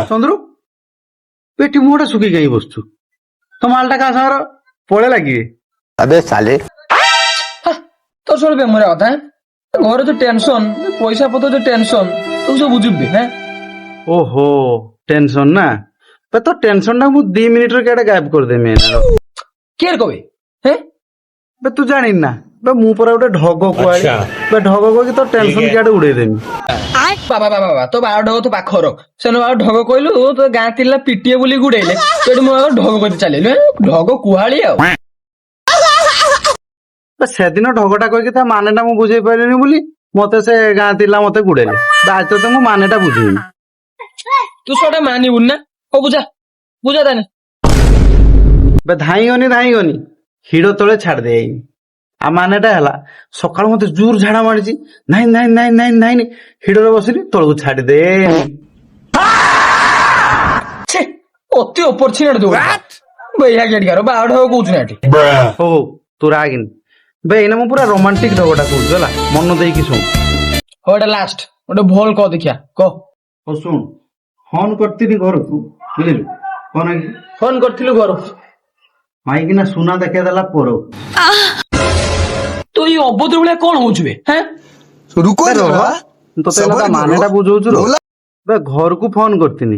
ଚନ୍ଦ୍ରୁ পেটি মুহটা শুকি কাই বসছু তো মালটা কা সার পড়ে লাগি अबे साले তো চলবে মোর কথা ঘরে তো টেনশন পয়সা পত্র তো টেনশন তো সব বুঝবি হ্যাঁ ওহো টেনশন না বে তো টেনশনটা মু 2 মিনিটের কেটে গায়েব করে দেমে কি আর কবে হ্যাঁ বে তুই জানিস না বে মু পরে ওটা ঢগ কোয়াই বে ঢগ কই তো টেনশন কেটে উড়াই দেমি বাবা বাবা বাবা তো বার ঢগ তো পাখর সেনো আর ঢগ কইলু তো গাঁ তিল্লা পিটিয়ে বুলি গুড়াইলে তো এটি মু আর ঢগ করতে চালিলু ঢগ কুহালি আও সেদিন ঢগটা কইকি তা মানেটা মু বুঝাই পারিনি বলি মতে সে গাঁ তিলা মতে গুড়াইলে আজ তো মু মানেটা বুঝিনি তুই সেটা মানিবুন না ও বুঝা বুঝা দেন বে ধাইগনি হিড় তলে ছাড় দেই আর মানেটা হেলা সকাল মতে জোর ঝাড়া মারিছি নাই নাই নাই নাই নাই হিড়রে বসিলি তলକୁ ছাড়ি দে ছে অতি অপরচুনিটি দো ভাইয়া গেট গারো বা ঢগ কউছ না এটি হো তোর আগিন বে এনে মু পুরা রোমান্টিক ঢগটা কইছ ହେଲା মন দেই কি শুন ওটা লাস্ট ওটা ভুল ক দেখিয়া ক ও শুন ফোন করতিনি ঘরକୁ বুঝিলু ফোন আগে ফোন করছিলু ঘর মাইকিনা সুনা দেখে দেলা পর তো এই অভদ্র বলে কোন হউছবে হ্যাঁ रुको जरा তোতে এটা মানেটা বুঝাউଛୁ বে ঘরକୁ ফোন করতিনি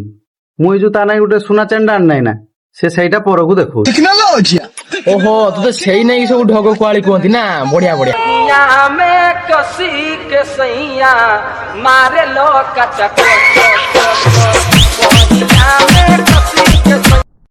মুই যে তা নাই ଗୋଟେ ସୁନା ଚାଣ୍ଡା ଆଣି নাই ନା ସେ ସେଇଟା ପରକୁ ଦେଖୁ टेक्नोलॉजी ओहो तो सही नहीं सब ढग कुआली कहती ना बढ़िया बढ़िया में कसी के सैया मारे लो कचक